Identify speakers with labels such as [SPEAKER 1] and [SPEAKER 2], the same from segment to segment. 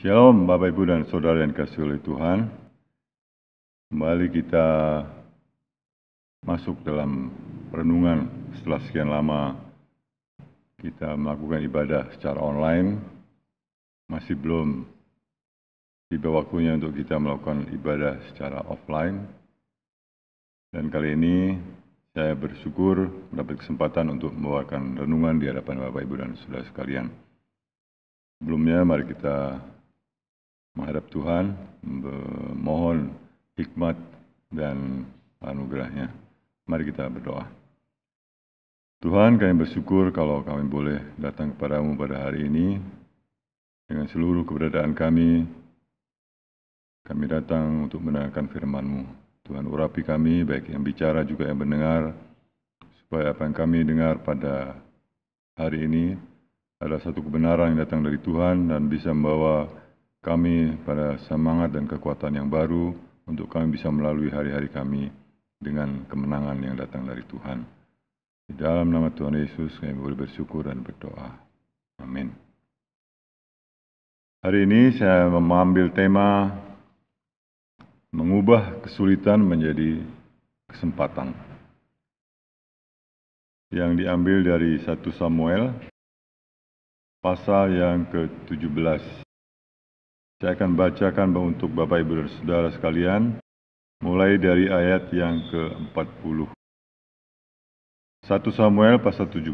[SPEAKER 1] Shalom Bapak Ibu dan Saudara yang dikasihi oleh Tuhan. Kembali kita masuk dalam renungan setelah sekian lama kita melakukan ibadah secara online. Masih belum tiba waktunya untuk kita melakukan ibadah secara offline. Dan kali ini saya bersyukur mendapat kesempatan untuk membawakan renungan di hadapan Bapak Ibu dan Saudara sekalian. Sebelumnya mari kita menghadap Tuhan, memohon hikmat dan anugerahnya. Mari kita berdoa. Tuhan, kami bersyukur kalau kami boleh datang kepadamu pada hari ini. Dengan seluruh keberadaan kami datang untuk mendengarkan firman-Mu. Tuhan, urapi kami, baik yang bicara juga yang mendengar, supaya apa yang kami dengar pada hari ini adalah satu kebenaran yang datang dari Tuhan dan bisa membawa kami pada semangat dan kekuatan yang baru untuk kami bisa melalui hari-hari kami dengan kemenangan yang datang dari Tuhan. Di dalam nama Tuhan Yesus kami boleh bersyukur dan berdoa. Amin. Hari ini saya mengambil tema mengubah kesulitan menjadi kesempatan. Yang diambil dari 1 Samuel pasal yang ke-17. Saya akan bacakan untuk Bapak Ibu dan Saudara sekalian, mulai dari ayat yang ke-40. 1 Samuel pasal 17,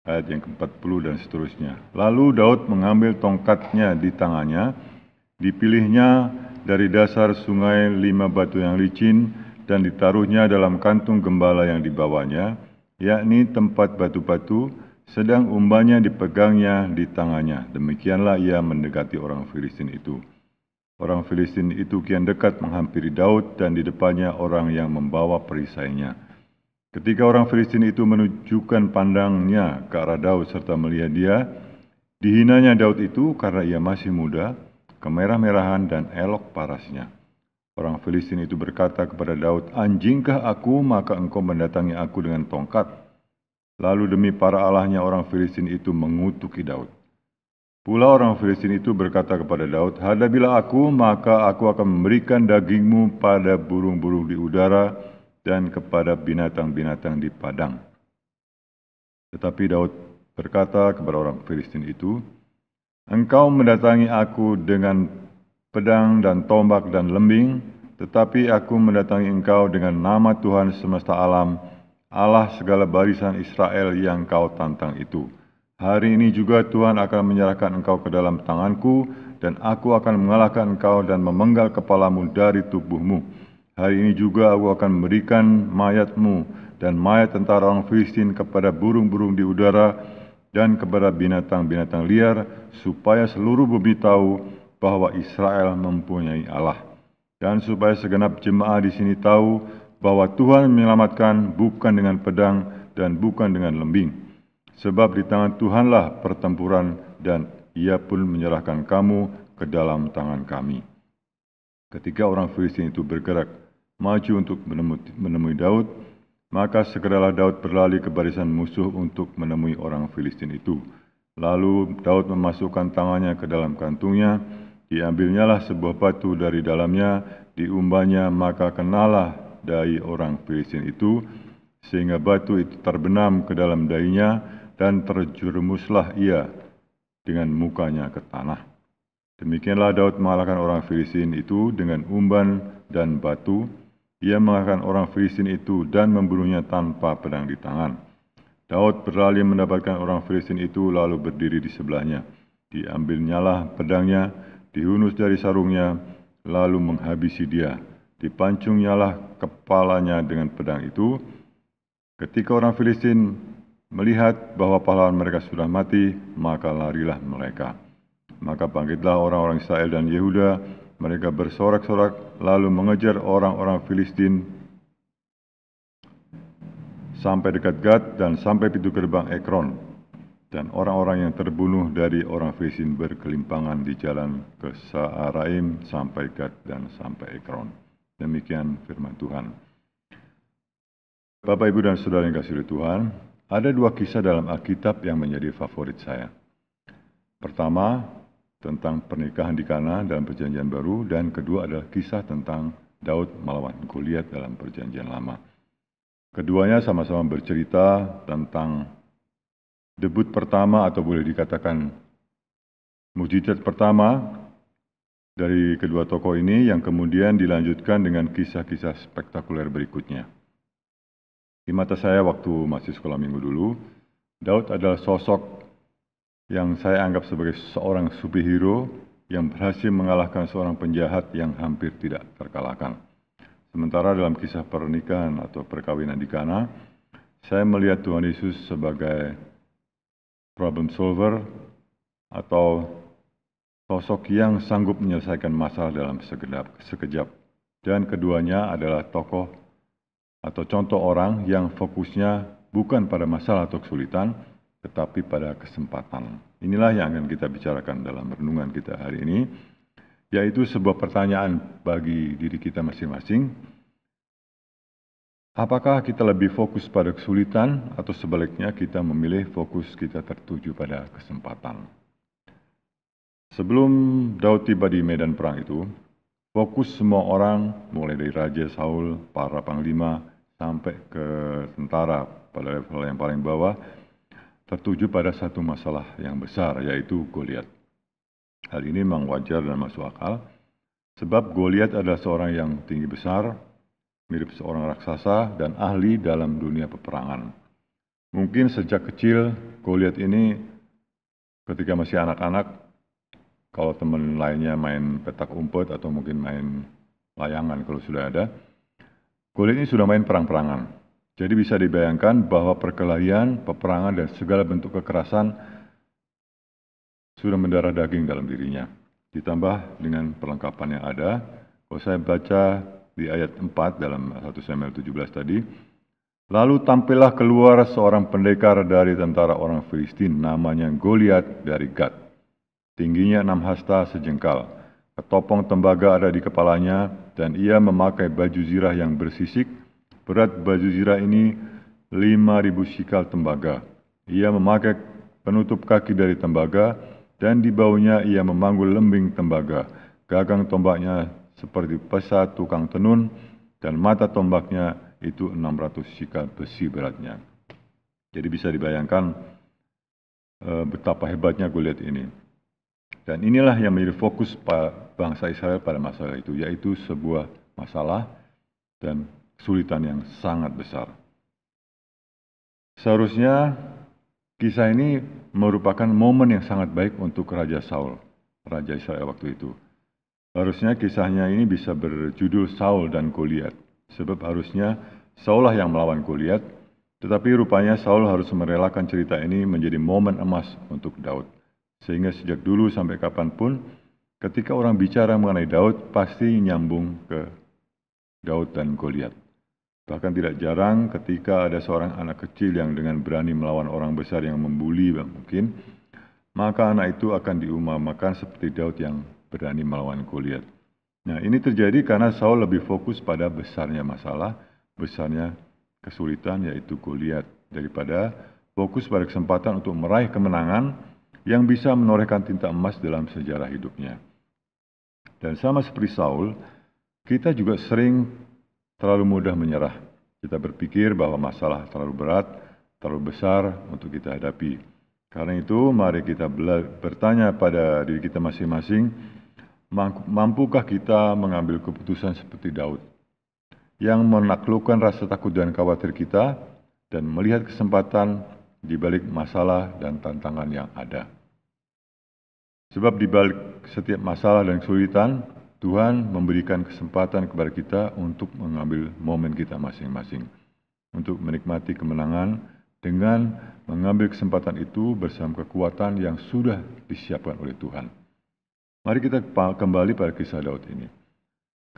[SPEAKER 1] ayat yang ke-40 dan seterusnya. Lalu Daud mengambil tongkatnya di tangannya, dipilihnya dari dasar sungai 5 batu yang licin, dan ditaruhnya dalam kantung gembala yang dibawanya, yakni tempat batu-batu, sedang umbannya dipegangnya di tangannya. Demikianlah ia mendekati orang Filistin itu. Orang Filistin itu kian dekat menghampiri Daud dan di depannya orang yang membawa perisainya. Ketika orang Filistin itu menunjukkan pandangnya ke arah Daud serta melihat dia, dihinanya Daud itu karena ia masih muda, kemerah-merahan dan elok parasnya. Orang Filistin itu berkata kepada Daud, "Anjingkah aku, maka engkau mendatangi aku dengan tongkat?" Lalu demi para allahnya orang Filistin itu mengutuki Daud. Pula orang Filistin itu berkata kepada Daud, "Hadapilah aku, maka aku akan memberikan dagingmu pada burung-burung di udara dan kepada binatang-binatang di padang." Tetapi Daud berkata kepada orang Filistin itu, "Engkau mendatangi aku dengan pedang dan tombak dan lembing, tetapi aku mendatangi engkau dengan nama Tuhan semesta alam, Allah segala barisan Israel yang kau tantang itu. Hari ini juga Tuhan akan menyerahkan engkau ke dalam tanganku, dan aku akan mengalahkan engkau dan memenggal kepalamu dari tubuhmu. Hari ini juga aku akan memberikan mayatmu dan mayat tentara orang Filistin kepada burung-burung di udara dan kepada binatang-binatang liar, supaya seluruh bumi tahu bahwa Israel mempunyai Allah. Dan supaya segenap jemaah di sini tahu bahwa Tuhan menyelamatkan bukan dengan pedang dan bukan dengan lembing. Sebab di tangan Tuhanlah pertempuran, dan Ia pun menyerahkan kamu ke dalam tangan kami." Ketika orang Filistin itu bergerak maju untuk menemui Daud, maka segeralah Daud berlari ke barisan musuh untuk menemui orang Filistin itu. Lalu Daud memasukkan tangannya ke dalam kantungnya, diambilnyalah sebuah batu dari dalamnya, diumbanya, maka kenalah dahi orang Filistin itu, sehingga batu itu terbenam ke dalam dahinya, dan terjerumuslah ia dengan mukanya ke tanah. Demikianlah Daud mengalahkan orang Filistin itu dengan umban dan batu. Ia mengalahkan orang Filistin itu dan membunuhnya tanpa pedang di tangan. Daud berlari mendapatkan orang Filistin itu, lalu berdiri di sebelahnya. Diambilnyalah pedangnya, dihunus dari sarungnya, lalu menghabisi dia. Dipancungnyalah kepalanya dengan pedang itu. Ketika orang Filistin melihat bahwa pahlawan mereka sudah mati, maka larilah mereka. Maka bangkitlah orang-orang Israel dan Yehuda, mereka bersorak-sorak lalu mengejar orang-orang Filistin sampai dekat Gad dan sampai pintu gerbang Ekron. Dan orang-orang yang terbunuh dari orang Filistin berkelimpangan di jalan ke Saaraim sampai Gad dan sampai Ekron. Demikian firman Tuhan. Bapak, Ibu, dan Saudara yang kasih oleh Tuhan, ada dua kisah dalam Alkitab yang menjadi favorit saya. Pertama, tentang pernikahan di Kana dalam Perjanjian Baru, dan kedua adalah kisah tentang Daud melawan Goliat dalam Perjanjian Lama. Keduanya sama-sama bercerita tentang debut pertama atau boleh dikatakan mukjizat pertama dari kedua tokoh ini yang kemudian dilanjutkan dengan kisah-kisah spektakuler berikutnya. Di mata saya waktu masih sekolah minggu dulu, Daud adalah sosok yang saya anggap sebagai seorang superhero yang berhasil mengalahkan seorang penjahat yang hampir tidak terkalahkan. Sementara dalam kisah pernikahan atau perkawinan di Kana, saya melihat Tuhan Yesus sebagai problem solver atau sosok yang sanggup menyelesaikan masalah dalam sekejap. Dan keduanya adalah tokoh atau contoh orang yang fokusnya bukan pada masalah atau kesulitan, tetapi pada kesempatan. Inilah yang akan kita bicarakan dalam renungan kita hari ini, yaitu sebuah pertanyaan bagi diri kita masing-masing. Apakah kita lebih fokus pada kesulitan atau sebaliknya kita memilih fokus kita tertuju pada kesempatan? Sebelum Daud tiba di medan perang itu, fokus semua orang mulai dari Raja Saul, para panglima, sampai ke tentara pada level yang paling bawah, tertuju pada satu masalah yang besar, yaitu Goliat. Hal ini memang wajar dan masuk akal, sebab Goliat adalah seorang yang tinggi besar, mirip seorang raksasa dan ahli dalam dunia peperangan. Mungkin sejak kecil Goliat ini ketika masih anak-anak, kalau teman lainnya main petak umpet atau mungkin main layangan kalau sudah ada, Goliat ini sudah main perang-perangan. Jadi bisa dibayangkan bahwa perkelahian, peperangan, dan segala bentuk kekerasan sudah mendarah daging dalam dirinya. Ditambah dengan perlengkapan yang ada, kalau saya baca di ayat 4 dalam 1 Samuel 17 tadi, lalu tampillah keluar seorang pendekar dari tentara orang Filistin, namanya Goliat dari Gat. Tingginya 6 hasta sejengkal, ketopong tembaga ada di kepalanya, dan ia memakai baju zirah yang bersisik. Berat baju zirah ini 5.000 shikal tembaga. Ia memakai penutup kaki dari tembaga, dan di baunya ia memanggul lembing tembaga. Gagang tombaknya seperti pesa tukang tenun, dan mata tombaknya itu 600 shikal besi beratnya. Jadi bisa dibayangkan betapa hebatnya Goliat ini. Dan inilah yang menjadi fokus bangsa Israel pada masalah itu, yaitu sebuah masalah dan kesulitan yang sangat besar. Seharusnya kisah ini merupakan momen yang sangat baik untuk Raja Saul, Raja Israel waktu itu. Harusnya kisahnya ini bisa berjudul Saul dan Goliat, sebab harusnya Saul lah yang melawan Goliat, tetapi rupanya Saul harus merelakan cerita ini menjadi momen emas untuk Daud. Sehingga sejak dulu sampai kapanpun, ketika orang bicara mengenai Daud, pasti nyambung ke Daud dan Goliat. Bahkan tidak jarang ketika ada seorang anak kecil yang dengan berani melawan orang besar yang membuli mungkin, maka anak itu akan diumpamakan seperti Daud yang berani melawan Goliat. Nah, ini terjadi karena Saul lebih fokus pada besarnya masalah, besarnya kesulitan yaitu Goliat, daripada fokus pada kesempatan untuk meraih kemenangan yang bisa menorehkan tinta emas dalam sejarah hidupnya. Dan sama seperti Saul, kita juga sering terlalu mudah menyerah. Kita berpikir bahwa masalah terlalu berat, terlalu besar untuk kita hadapi. Karena itu, mari kita bertanya pada diri kita masing-masing, mampukah kita mengambil keputusan seperti Daud, yang menaklukkan rasa takut dan khawatir kita, dan melihat kesempatan di balik masalah dan tantangan yang ada. Sebab di balik setiap masalah dan kesulitan, Tuhan memberikan kesempatan kepada kita untuk mengambil momen kita masing-masing, untuk menikmati kemenangan dengan mengambil kesempatan itu bersama kekuatan yang sudah disiapkan oleh Tuhan. Mari kita kembali pada kisah Daud ini.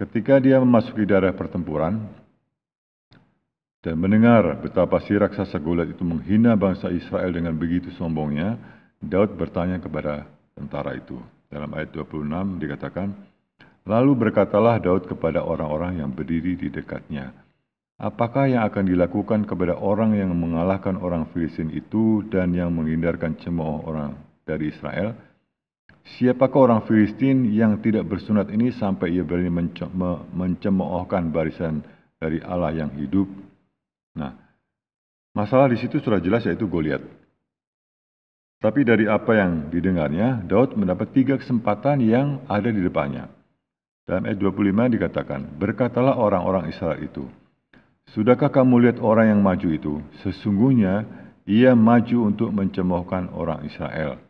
[SPEAKER 1] Ketika dia memasuki daerah pertempuran dan mendengar betapa si raksasa Goliat itu menghina bangsa Israel dengan begitu sombongnya, Daud bertanya kepada tentara itu. Dalam ayat 26 dikatakan, lalu berkatalah Daud kepada orang-orang yang berdiri di dekatnya, apakah yang akan dilakukan kepada orang yang mengalahkan orang Filistin itu dan yang menghindarkan cemooh orang dari Israel? siapakah orang Filistin yang tidak bersunat ini sampai ia berani mencemoohkan barisan dari Allah yang hidup? Nah, masalah di situ sudah jelas, yaitu Goliat. Tapi dari apa yang didengarnya, Daud mendapat 3 kesempatan yang ada di depannya. Dalam ayat 25 dikatakan, "Berkatalah orang-orang Israel itu, sudahkah kamu lihat orang yang maju itu? Sesungguhnya ia maju untuk mencemoohkan orang Israel."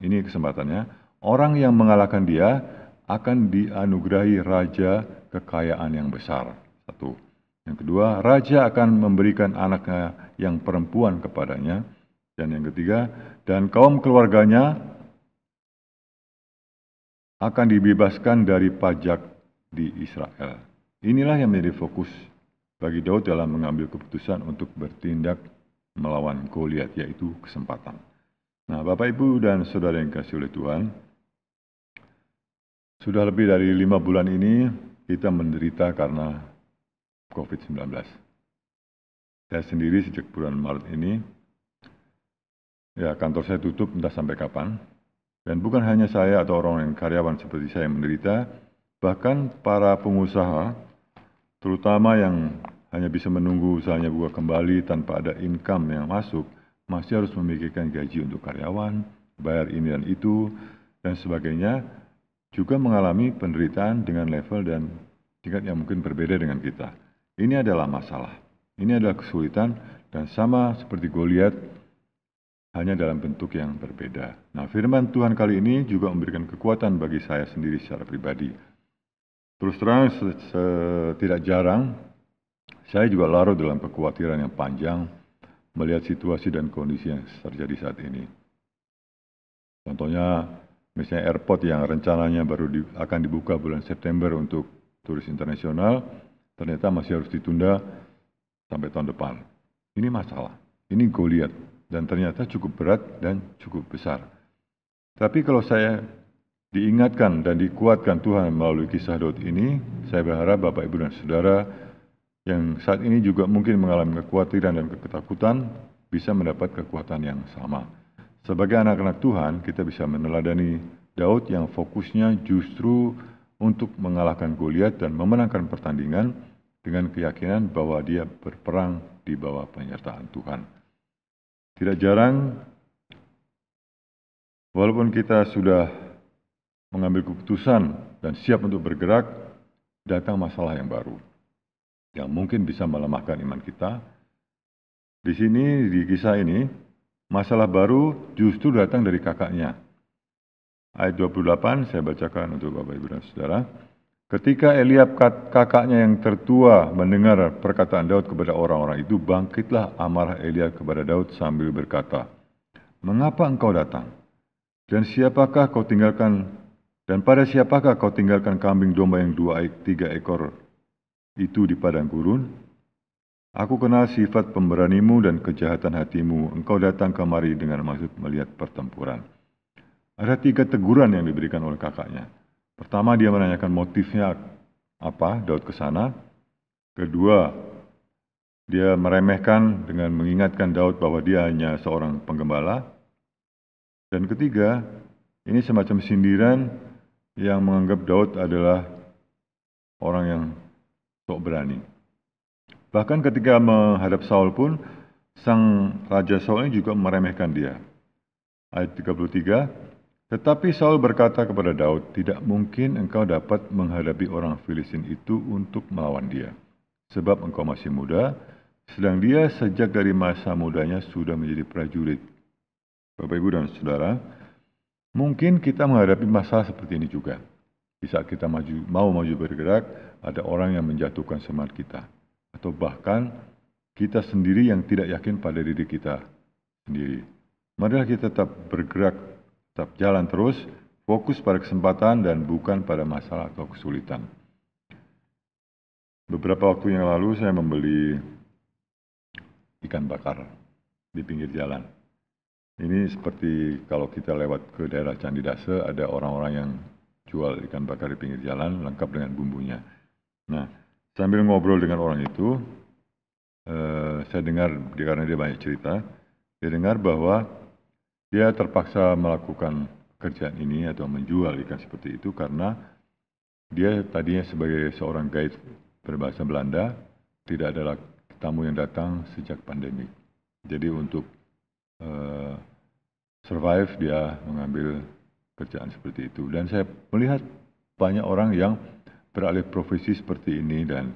[SPEAKER 1] Ini kesempatannya. Orang yang mengalahkan dia akan dianugerahi raja kekayaan yang besar. Satu. Yang kedua, raja akan memberikan anaknya yang perempuan kepadanya. Dan yang ketiga, dan kaum keluarganya akan dibebaskan dari pajak di Israel. Inilah yang menjadi fokus bagi Daud dalam mengambil keputusan untuk bertindak melawan Goliat, yaitu kesempatan. Nah, Bapak, Ibu, dan Saudara yang kasih oleh Tuhan, sudah lebih dari 5 bulan ini kita menderita karena COVID-19. Saya sendiri sejak bulan Maret ini, kantor saya tutup entah sampai kapan. Dan bukan hanya saya atau orang yang karyawan seperti saya yang menderita, bahkan para pengusaha, terutama yang hanya bisa menunggu usahanya buka kembali tanpa ada income yang masuk, masih harus memikirkan gaji untuk karyawan, bayar ini dan itu, dan sebagainya, juga mengalami penderitaan dengan level dan tingkat yang mungkin berbeda dengan kita. Ini adalah masalah, ini adalah kesulitan, dan sama seperti Goliat, hanya dalam bentuk yang berbeda. Nah, firman Tuhan kali ini juga memberikan kekuatan bagi saya sendiri secara pribadi. Terus terang, tidak jarang, saya juga larut dalam kekhawatiran yang panjang melihat situasi dan kondisi yang terjadi saat ini. Contohnya, misalnya airport yang rencananya baru akan dibuka bulan September untuk turis internasional, ternyata masih harus ditunda sampai tahun depan. Ini masalah, ini Goliat. Dan ternyata cukup berat dan cukup besar. Tapi kalau saya diingatkan dan dikuatkan Tuhan melalui kisah Daud ini, saya berharap Bapak, Ibu, dan Saudara yang saat ini juga mungkin mengalami kekhawatiran dan ketakutan bisa mendapat kekuatan yang sama. Sebagai anak-anak Tuhan, kita bisa meneladani Daud yang fokusnya justru untuk mengalahkan Goliat dan memenangkan pertandingan dengan keyakinan bahwa dia berperang di bawah penyertaan Tuhan. Tidak jarang, walaupun kita sudah mengambil keputusan dan siap untuk bergerak, datang masalah yang baru, yang mungkin bisa melemahkan iman kita. Di sini, di kisah ini, masalah baru justru datang dari kakaknya. Ayat 28, saya bacakan untuk Bapak, Ibu, dan Saudara. Ketika Eliab kakaknya yang tertua mendengar perkataan Daud kepada orang-orang itu, bangkitlah amarah Eliab kepada Daud sambil berkata, "Mengapa engkau datang? Dan pada siapakah kau tinggalkan kambing domba yang 2-3 ekor itu di padang gurun? Aku kenal sifat pemberanimu dan kejahatan hatimu. Engkau datang kemari dengan maksud melihat pertempuran." Ada 3 teguran yang diberikan oleh kakaknya. Pertama, dia menanyakan motifnya apa Daud ke sana. Kedua, dia meremehkan dengan mengingatkan Daud bahwa dia hanya seorang penggembala. Dan ketiga, ini semacam sindiran yang menganggap Daud adalah orang yang sok berani. Bahkan ketika menghadap Saul pun, sang Raja Saul ini juga meremehkan dia. Ayat 33, tetapi Saul berkata kepada Daud, "Tidak mungkin engkau dapat menghadapi orang Filistin itu untuk melawan dia, sebab engkau masih muda, sedang dia sejak dari masa mudanya sudah menjadi prajurit." Bapak, Ibu, dan Saudara, mungkin kita menghadapi masalah seperti ini juga. Di saat kita mau maju bergerak, ada orang yang menjatuhkan semangat kita, atau bahkan kita sendiri yang tidak yakin pada diri kita sendiri. Marilah kita tetap bergerak, tetap jalan terus, fokus pada kesempatan dan bukan pada masalah atau kesulitan. Beberapa waktu yang lalu saya membeli ikan bakar di pinggir jalan. Ini seperti kalau kita lewat ke daerah Candidase, ada orang-orang yang jual ikan bakar di pinggir jalan lengkap dengan bumbunya. Nah, sambil ngobrol dengan orang itu, saya dengar, karena dia banyak cerita, dia dengar bahwa dia terpaksa melakukan pekerjaan ini atau menjual ikan seperti itu karena dia tadinya sebagai seorang guide berbahasa Belanda, tidak ada tamu yang datang sejak pandemi. Jadi untuk survive dia mengambil kerjaan seperti itu. Dan saya melihat banyak orang yang beralih profesi seperti ini dan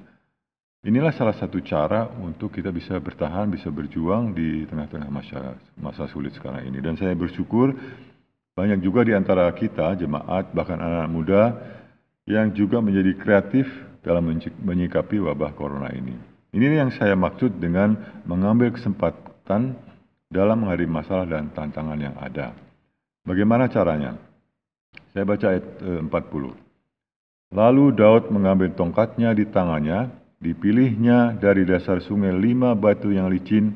[SPEAKER 1] inilah salah satu cara untuk kita bisa bertahan, bisa berjuang di tengah-tengah masa sulit sekarang ini. Dan saya bersyukur banyak juga di antara kita, jemaat, bahkan anak-anak muda yang juga menjadi kreatif dalam menyikapi wabah corona ini. Ini yang saya maksud dengan mengambil kesempatan dalam menghadapi masalah dan tantangan yang ada. Bagaimana caranya? Saya baca ayat 40. Lalu Daud mengambil tongkatnya di tangannya, dipilihnya dari dasar sungai 5 batu yang licin,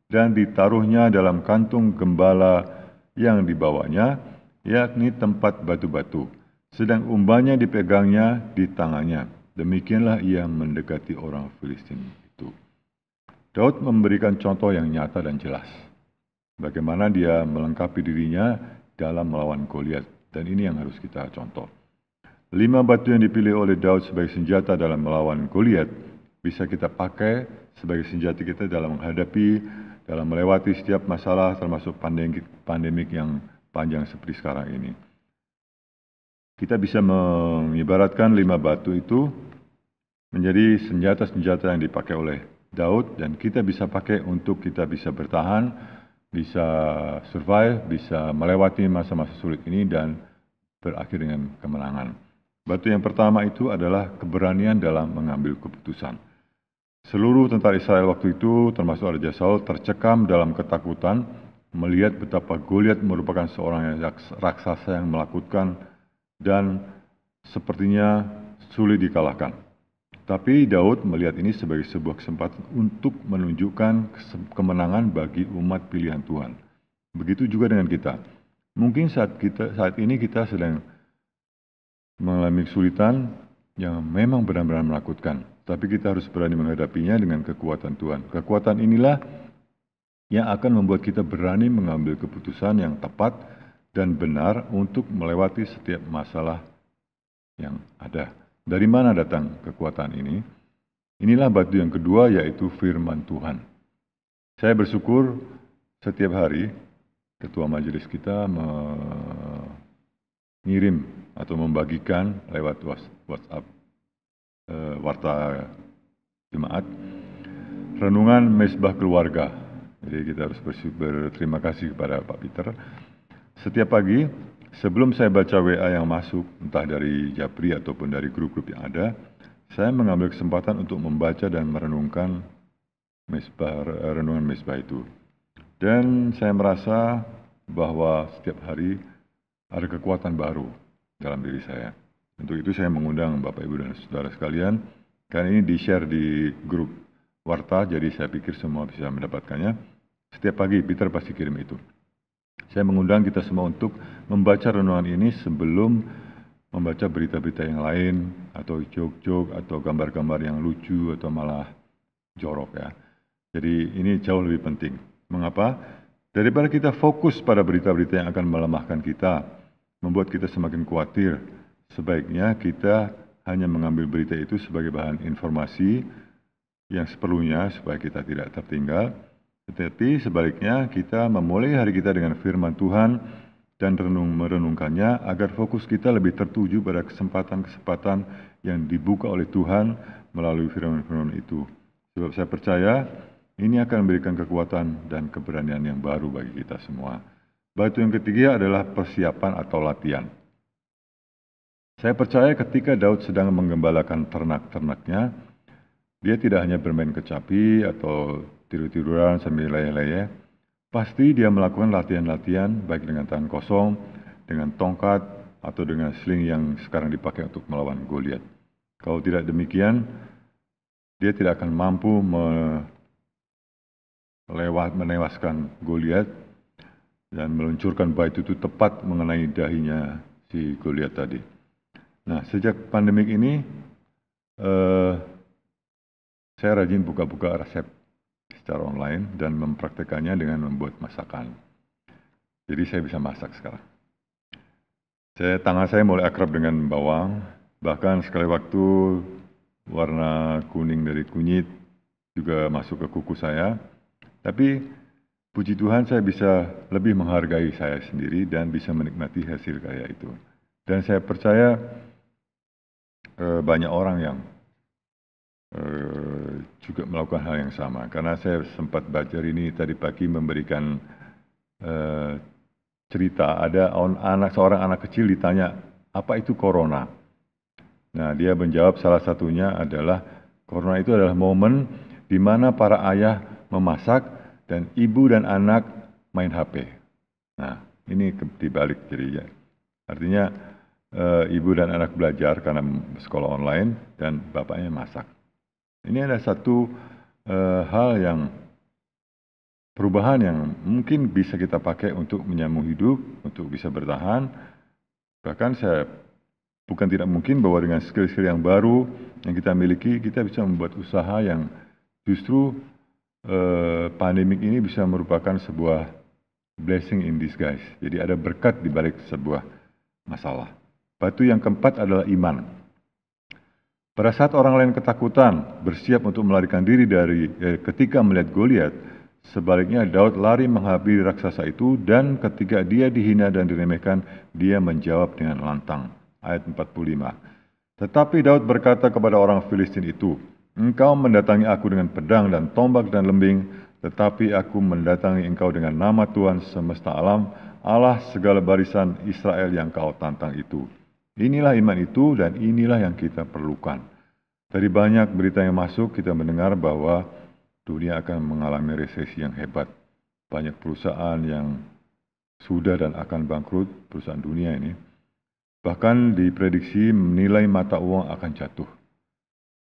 [SPEAKER 1] dan ditaruhnya dalam kantung gembala yang dibawanya, yakni tempat batu-batu. Sedang umbannya dipegangnya di tangannya. Demikianlah ia mendekati orang Filistin itu. Daud memberikan contoh yang nyata dan jelas. Bagaimana dia melengkapi dirinya dalam melawan Goliat. Dan ini yang harus kita contoh. 5 batu yang dipilih oleh Daud sebagai senjata dalam melawan Goliat bisa kita pakai sebagai senjata kita dalam menghadapi, dalam melewati setiap masalah termasuk pandemik yang panjang seperti sekarang ini. Kita bisa mengibaratkan 5 batu itu menjadi senjata-senjata yang dipakai oleh Daud dan kita bisa pakai untuk kita bisa bertahan, bisa survive, bisa melewati masa-masa sulit ini dan berakhir dengan kemenangan. Batu yang pertama itu adalah keberanian dalam mengambil keputusan. Seluruh tentara Israel waktu itu, termasuk Raja Saul, tercekam dalam ketakutan melihat betapa Goliat merupakan seorang raksasa yang menakutkan dan sepertinya sulit dikalahkan. Tapi Daud melihat ini sebagai sebuah kesempatan untuk menunjukkan kemenangan bagi umat pilihan Tuhan. Begitu juga dengan kita. Mungkin saat ini kita sedang mengalami kesulitan yang memang benar-benar menakutkan. Tapi kita harus berani menghadapinya dengan kekuatan Tuhan. Kekuatan inilah yang akan membuat kita berani mengambil keputusan yang tepat dan benar untuk melewati setiap masalah yang ada. Dari mana datang kekuatan ini? Inilah batu yang kedua, yaitu firman Tuhan. Saya bersyukur setiap hari ketua majelis kita mengirim atau membagikan lewat WhatsApp warta jemaat renungan mesbah keluarga. Jadi kita harus berterima kasih kepada Pak Peter. Setiap pagi sebelum saya baca WA yang masuk entah dari Japri ataupun dari grup-grup yang ada, saya mengambil kesempatan untuk membaca dan merenungkan renungan mesbah itu. Dan saya merasa bahwa setiap hari ada kekuatan baru dalam diri saya. Untuk itu saya mengundang Bapak Ibu dan Saudara sekalian, karena ini di-share di grup warta, jadi saya pikir semua bisa mendapatkannya. Setiap pagi Peter pasti kirim itu. Saya mengundang kita semua untuk membaca renungan ini sebelum membaca berita-berita yang lain, atau joke-joke, atau gambar-gambar yang lucu, atau malah jorok ya. Jadi ini jauh lebih penting. Mengapa? Daripada kita fokus pada berita-berita yang akan melemahkan kita, membuat kita semakin khawatir, sebaiknya kita hanya mengambil berita itu sebagai bahan informasi yang seperlunya supaya kita tidak tertinggal. Tetapi sebaliknya kita memulai hari kita dengan firman Tuhan dan merenungkannya agar fokus kita lebih tertuju pada kesempatan-kesempatan yang dibuka oleh Tuhan melalui firman-firman itu. Sebab saya percaya ini akan memberikan kekuatan dan keberanian yang baru bagi kita semua. Batu yang ketiga adalah persiapan atau latihan. Saya percaya ketika Daud sedang menggembalakan ternak-ternaknya, dia tidak hanya bermain kecapi atau tidur-tiduran sambil leyeh-leyeh. Pasti dia melakukan latihan-latihan baik dengan tangan kosong, dengan tongkat, atau dengan sling yang sekarang dipakai untuk melawan Goliat. Kalau tidak demikian, dia tidak akan mampu menewaskan Goliat dan meluncurkan batu itu tepat mengenai dahinya si Goliat tadi. Nah, sejak pandemik ini, saya rajin buka-buka resep secara online dan mempraktekannya dengan membuat masakan. Jadi saya bisa masak sekarang. Tangan saya mulai akrab dengan bawang, bahkan sekali waktu warna kuning dari kunyit juga masuk ke kuku saya. Tapi puji Tuhan saya bisa lebih menghargai saya sendiri dan bisa menikmati hasil karya itu. Dan saya percaya banyak orang yang juga melakukan hal yang sama. Karena saya sempat baca ini tadi pagi memberikan cerita, ada seorang anak kecil ditanya, apa itu corona? Nah, dia menjawab salah satunya adalah, corona itu adalah momen di mana para ayah memasak dan ibu dan anak main HP. Nah, ini dibalik jadinya. Artinya ibu dan anak belajar karena sekolah online dan bapaknya masak. Ini ada satu hal yang perubahan yang mungkin bisa kita pakai untuk menyambung hidup, untuk bisa bertahan. Bahkan saya bukan tidak mungkin bahwa dengan skill-skill yang baru yang kita miliki, kita bisa membuat usaha yang justru pandemik ini bisa merupakan sebuah blessing in disguise. Jadi ada berkat di balik sebuah masalah. Batu yang keempat adalah iman. Pada saat orang lain ketakutan, bersiap untuk melarikan diri dari ketika melihat Goliat, sebaliknya Daud lari menghampiri raksasa itu, dan ketika dia dihina dan diremehkan, dia menjawab dengan lantang. Ayat 45. Tetapi Daud berkata kepada orang Filistin itu, engkau mendatangi aku dengan pedang dan tombak dan lembing, tetapi aku mendatangi engkau dengan nama Tuhan semesta alam, Allah segala barisan Israel yang kau tantang itu. Inilah iman itu dan inilah yang kita perlukan. Dari banyak berita yang masuk, kita mendengar bahwa dunia akan mengalami resesi yang hebat. Banyak perusahaan yang sudah dan akan bangkrut, perusahaan dunia ini. Bahkan diprediksi nilai mata uang akan jatuh.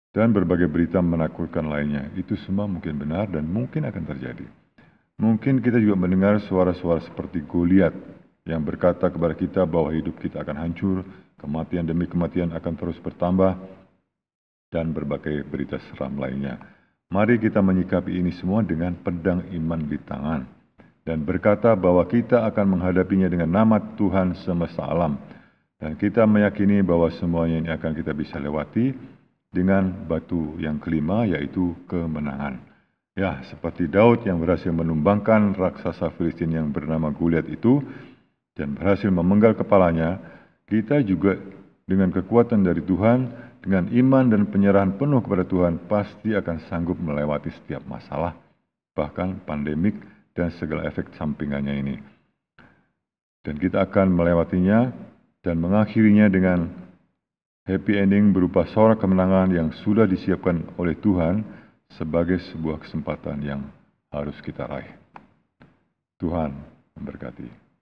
[SPEAKER 1] Dan berbagai berita menakutkan lainnya. Itu semua mungkin benar dan mungkin akan terjadi. Mungkin kita juga mendengar suara-suara seperti Goliat yang berkata kepada kita bahwa hidup kita akan hancur, kematian demi kematian akan terus bertambah, dan berbagai berita seram lainnya. Mari kita menyikapi ini semua dengan pedang iman di tangan dan berkata bahwa kita akan menghadapinya dengan nama Tuhan semesta alam. Dan kita meyakini bahwa semuanya ini akan kita bisa lewati dengan batu yang kelima, yaitu kemenangan. Ya, seperti Daud yang berhasil menumbangkan raksasa Filistin yang bernama Goliat itu dan berhasil memenggal kepalanya, kita juga dengan kekuatan dari Tuhan, dengan iman dan penyerahan penuh kepada Tuhan, pasti akan sanggup melewati setiap masalah, bahkan pandemik dan segala efek sampingannya ini. Dan kita akan melewatinya dan mengakhirinya dengan happy ending berupa sorak kemenangan yang sudah disiapkan oleh Tuhan sebagai sebuah kesempatan yang harus kita raih. Tuhan memberkati.